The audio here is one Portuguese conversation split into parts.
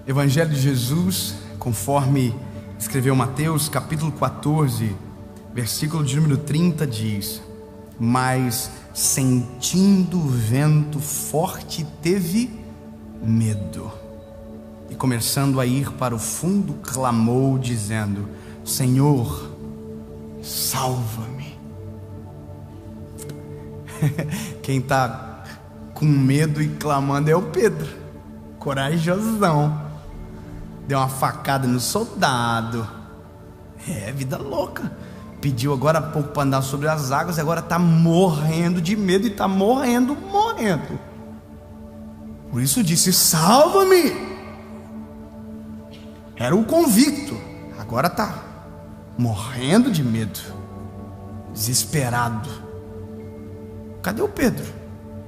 Evangelho de Jesus, conforme escreveu Mateus, capítulo 14, versículo de número 30, diz: mas sentindo o vento forte, teve medo, e começando a ir para o fundo, clamou, dizendo: Senhor, salva-me. Quem está com medo e clamando é o Pedro, corajosão. Deu uma facada no soldado. Vida louca. Pediu agora há pouco para andar sobre as águas, agora está morrendo de medo e está morrendo. Por isso disse: salva-me. Era o convicto, agora está morrendo de medo, desesperado. Cadê o Pedro?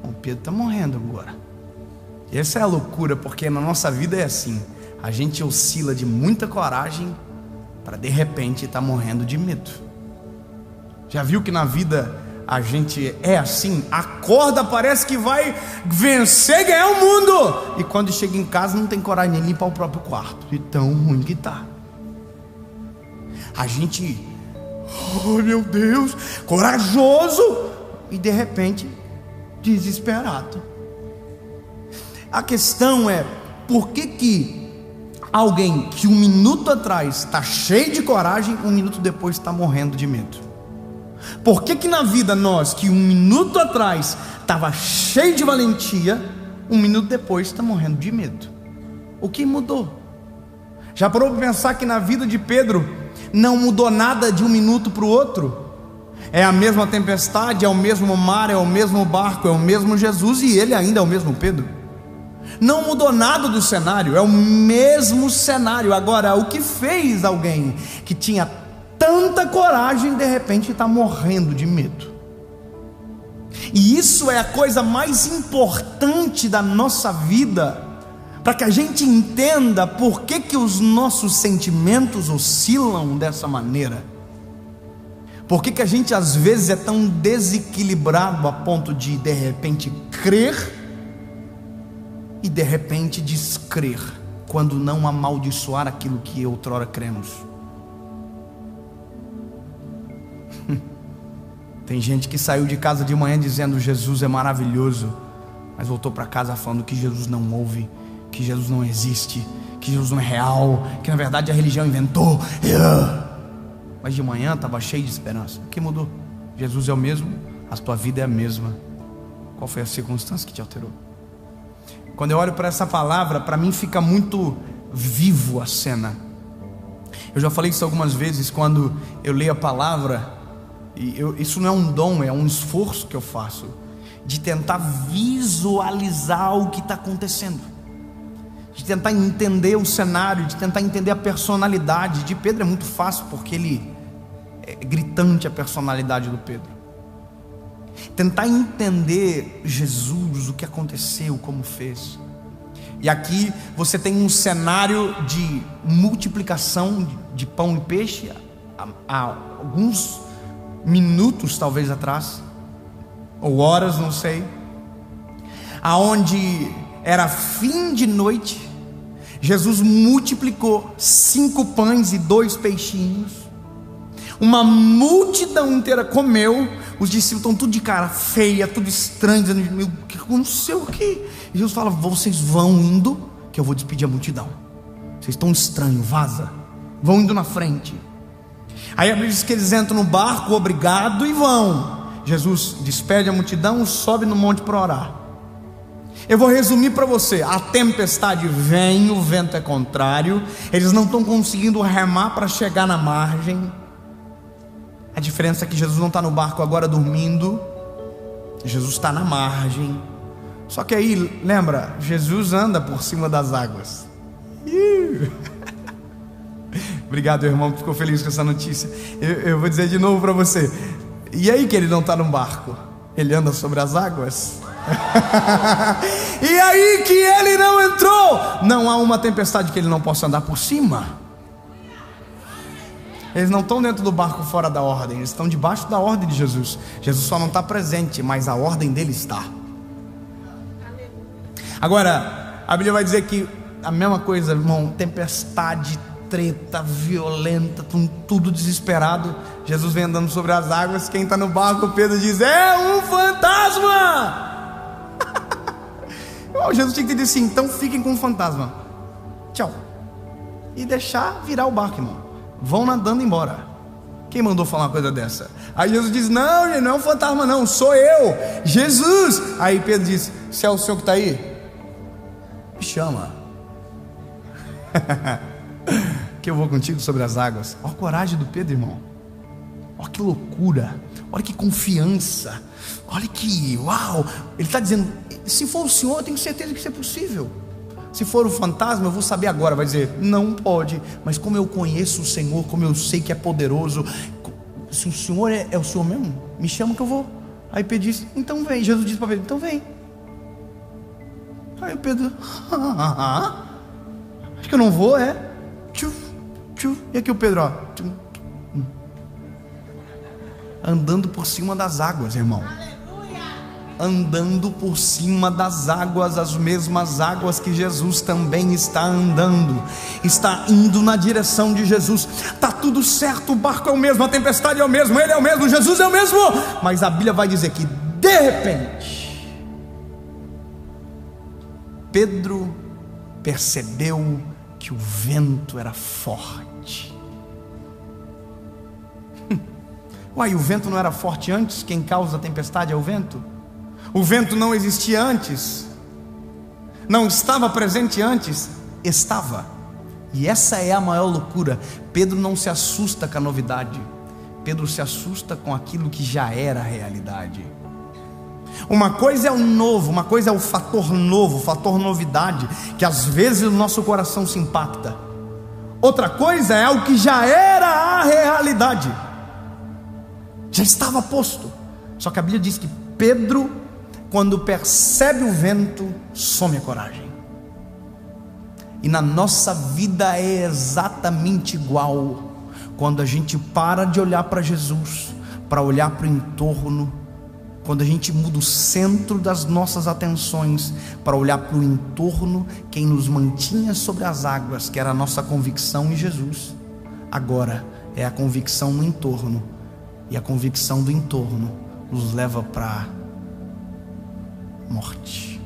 O Pedro está morrendo agora. Essa é a loucura, porque na nossa vida é assim. A gente oscila de muita coragem para de repente estar morrendo de medo. Já viu que na vida a gente é assim? Acorda, parece que vai vencer e ganhar o mundo, e quando chega em casa não tem coragem nem limpar o próprio quarto, de tão ruim que está. A gente, oh meu Deus, corajoso, e de repente desesperado. A questão é, por que alguém que um minuto atrás está cheio de coragem, um minuto depois está morrendo de medo? Por que na vida nós, que um minuto atrás estava cheio de valentia, um minuto depois está morrendo de medo? O que mudou? Já parou para pensar que na vida de Pedro não mudou nada de um minuto para o outro? É a mesma tempestade, é o mesmo mar, é o mesmo barco, é o mesmo Jesus, e ele ainda é o mesmo Pedro. Não mudou nada do cenário, é o mesmo cenário. Agora, o que fez alguém que tinha tanta coragem, de repente está morrendo de medo? E isso é a coisa mais importante da nossa vida, para que a gente entenda por que os nossos sentimentos oscilam dessa maneira. Por que a gente às vezes é tão desequilibrado a ponto de repente crer e de repente descrer, quando não amaldiçoar aquilo que outrora cremos. Tem gente que saiu de casa de manhã dizendo: Jesus é maravilhoso, mas voltou para casa falando que Jesus não ouve, que Jesus não existe, que Jesus não é real, que na verdade a religião inventou. Mas de manhã estava cheio de esperança. O que mudou? Jesus é o mesmo, a tua vida é a mesma. Qual foi a circunstância que te alterou? Quando eu olho para essa palavra, para mim fica muito vivo a cena. Eu já falei isso algumas vezes, quando eu leio a palavra, e isso não é um dom, é um esforço que eu faço, de tentar visualizar o que está acontecendo, de tentar entender o cenário, de tentar entender a personalidade. De Pedro é muito fácil, porque ele é gritante, a personalidade do Pedro. Tentar entender Jesus, o que aconteceu, como fez. E aqui você tem um cenário de multiplicação de pão e peixe há alguns minutos talvez atrás, ou horas, não sei, aonde era fim de noite. Jesus multiplicou 5 pães e 2 peixinhos. Uma multidão inteira comeu. Os discípulos estão tudo de cara feia, tudo estranho, dizendo: meu, o que aconteceu aqui? E Jesus fala: vocês vão indo, que eu vou despedir a multidão. Vocês estão estranhos, vaza. Vão indo na frente. Aí a Bíblia diz que eles entram no barco, obrigado, e vão. Jesus despede a multidão, sobe no monte para orar. Eu vou resumir para você: a tempestade vem, o vento é contrário, eles não estão conseguindo remar para chegar na margem. A diferença é que Jesus não está no barco agora dormindo, Jesus está na margem. Só que aí, lembra, Jesus anda por cima das águas. Obrigado, irmão, que ficou feliz com essa notícia. Eu vou dizer de novo para você: e aí que ele não está no barco? Ele anda sobre as águas? E aí que ele não entrou? Não há uma tempestade que ele não possa andar por cima. Eles não estão dentro do barco fora da ordem, eles estão debaixo da ordem de Jesus. Jesus só não está presente, mas a ordem dele está. Agora, a Bíblia vai dizer que a mesma coisa, irmão, tempestade, treta, violenta, tudo desesperado. Jesus vem andando sobre as águas. Quem está no barco, Pedro diz: é um fantasma. Jesus tinha que ter dito assim: então fiquem com o fantasma, tchau, e deixar virar o barco, irmão. Vão nadando embora. Quem mandou falar uma coisa dessa? Aí Jesus diz: não, gente, não é um fantasma não, sou eu, Jesus. Aí Pedro diz: se é o Senhor que está aí, me chama. Que eu vou contigo sobre as águas. Olha a coragem do Pedro, irmão. Olha que loucura, olha que confiança, olha que uau. Ele está dizendo: se for o Senhor, eu tenho certeza que isso é possível. Se for o fantasma, eu vou saber agora. Vai dizer: não pode. Mas como eu conheço o Senhor, como eu sei que é poderoso, se o Senhor é o Senhor mesmo, me chama que eu vou. Aí Pedro diz: então vem. Jesus disse para Pedro: então vem. Aí o Pedro: acho que eu não vou, é. E aqui o Pedro, ó, andando por cima das águas, irmão. Andando por cima das águas, as mesmas águas que Jesus também está andando, está indo na direção de Jesus. Está tudo certo, o barco é o mesmo, a tempestade é o mesmo, ele é o mesmo, Jesus é o mesmo. Mas a Bíblia vai dizer que de repente Pedro percebeu que o vento era forte. Uai, o vento não era forte antes? Quem causa a tempestade é o vento? O vento não existia antes? Não estava presente antes? Estava. E essa é a maior loucura. Pedro não se assusta com a novidade, Pedro se assusta com aquilo que já era a realidade. Uma coisa é o novo, uma coisa é o fator novo, o fator novidade, que às vezes o nosso coração se impacta. Outra coisa é o que já era a realidade, já estava posto. Só que a Bíblia diz que Pedro, quando percebe o vento, some a coragem. E na nossa vida é exatamente igual. Quando a gente para de olhar para Jesus, para olhar para o entorno, quando a gente muda o centro das nossas atenções para olhar para o entorno, quem nos mantinha sobre as águas, que era a nossa convicção em Jesus, agora é a convicção no entorno. E a convicção do entorno nos leva para morte.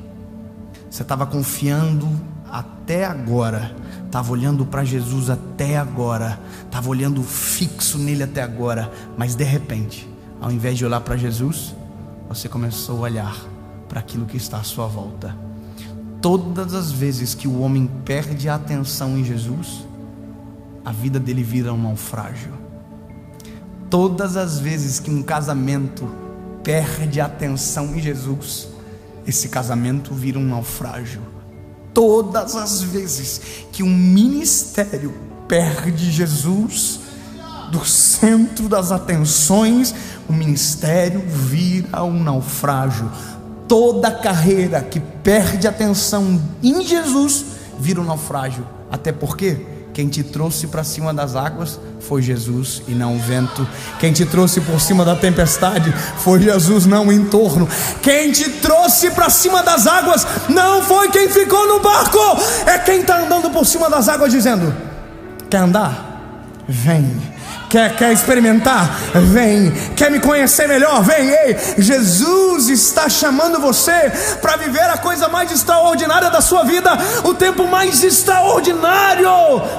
Você estava confiando até agora, estava olhando para Jesus até agora, estava olhando fixo nele até agora, mas de repente, ao invés de olhar para Jesus, você começou a olhar para aquilo que está à sua volta. Todas as vezes que o homem perde a atenção em Jesus, a vida dele vira um naufrágio. Todas as vezes que um casamento perde a atenção em Jesus, esse casamento vira um naufrágio. Todas as vezes que um ministério perde Jesus do centro das atenções, o ministério vira um naufrágio. Toda carreira que perde atenção em Jesus vira um naufrágio. Até porque quem te trouxe para cima das águas foi Jesus e não o vento. Quem te trouxe por cima da tempestade foi Jesus, não o entorno. Quem te trouxe para cima das águas não foi quem ficou no barco, é quem está andando por cima das águas dizendo: quer andar? Vem. Quer experimentar? Vem. Quer me conhecer melhor? Vem. Ei, Jesus está chamando você para viver a coisa mais extraordinária da sua vida, o tempo mais extraordinário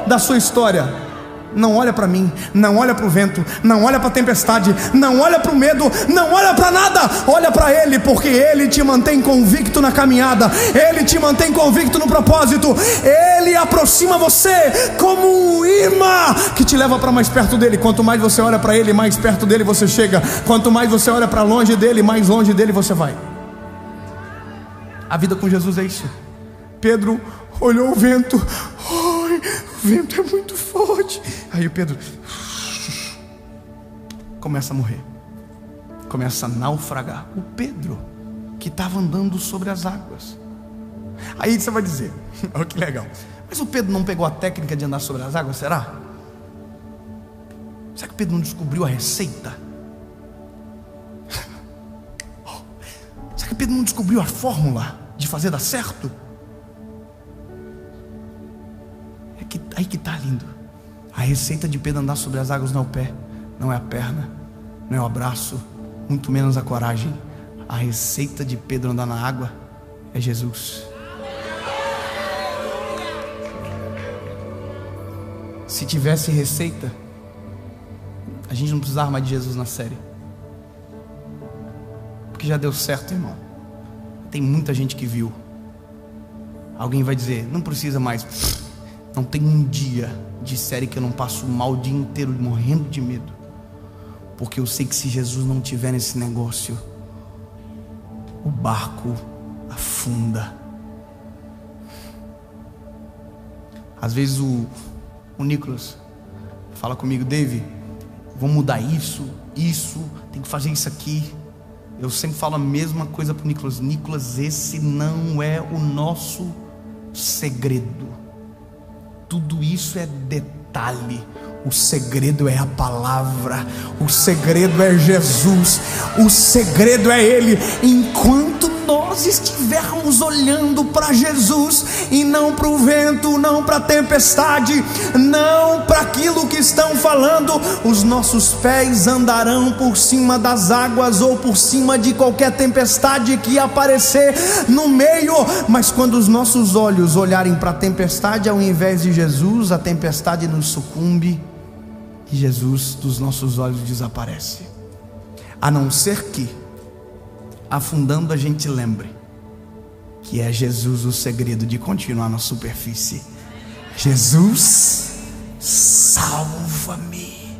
da sua história. Não olha para mim, não olha para o vento, não olha para a tempestade, não olha para o medo, não olha para nada, olha para Ele, porque Ele te mantém convicto na caminhada, Ele te mantém convicto no propósito, Ele aproxima você como um imã que te leva para mais perto dEle. Quanto mais você olha para Ele, mais perto dEle você chega. Quanto mais você olha para longe dEle, mais longe dEle você vai. A vida com Jesus é isso. Pedro olhou o vento, o vento é muito forte. Aí o Pedro começa a morrer, começa a naufragar. O Pedro que estava andando sobre as águas. Aí você vai dizer: olha que legal, mas o Pedro não pegou a técnica de andar sobre as águas, será? Será que o Pedro não descobriu a receita? Será que o Pedro não descobriu a fórmula de fazer dar certo? Aí que está lindo. A receita de Pedro andar sobre as águas não é o pé, não é a perna, não é o abraço, muito menos a coragem. A receita de Pedro andar na água é Jesus. Se tivesse receita, a gente não precisava mais de Jesus na série, porque já deu certo, irmão. Tem muita gente que viu. Alguém vai dizer, não precisa mais. Não tem um dia de série que eu não passo mal o dia inteiro morrendo de medo, porque eu sei que se Jesus não tiver nesse negócio, o barco afunda. Às vezes o Nicolas fala comigo, David, vamos mudar isso, tem que fazer isso aqui. Eu sempre falo a mesma coisa para o Nicolas. Nicolas, esse não é o nosso segredo. Tudo isso é detalhe. O segredo é a palavra. O segredo é Jesus. O segredo é Ele. Enquanto nós estivermos olhando para Jesus e não para o vento, não para a tempestade, não para aquilo que estão falando, os nossos pés andarão por cima das águas ou por cima de qualquer tempestade que aparecer no meio. Mas quando os nossos olhos olharem para a tempestade ao invés de Jesus, a tempestade nos sucumbe e Jesus dos nossos olhos desaparece. A não ser que, afundando, a gente lembre que é Jesus o segredo de continuar na superfície. Jesus, salva-me.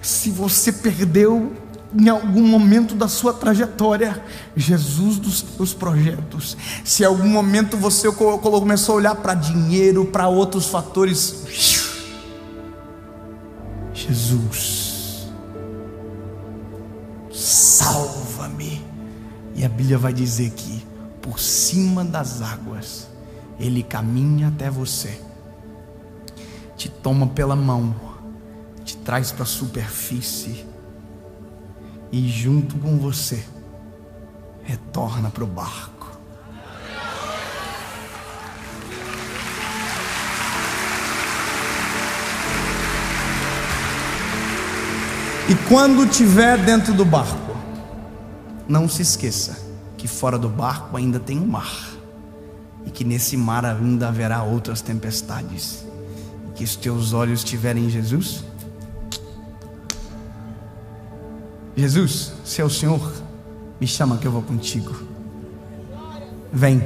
Se você perdeu em algum momento da sua trajetória Jesus dos seus projetos, se em algum momento você começou a olhar para dinheiro, para outros fatores, Jesus, salva-me. E a Bíblia vai dizer que por cima das águas Ele caminha até você, te toma pela mão, te traz para a superfície e junto com você retorna para o barco. E quando estiver dentro do barco, não se esqueça que fora do barco ainda tem um mar, e que nesse mar ainda haverá outras tempestades, e que os teus olhos estiverem em Jesus. Jesus, se é o Senhor, me chama que eu vou contigo. Vem.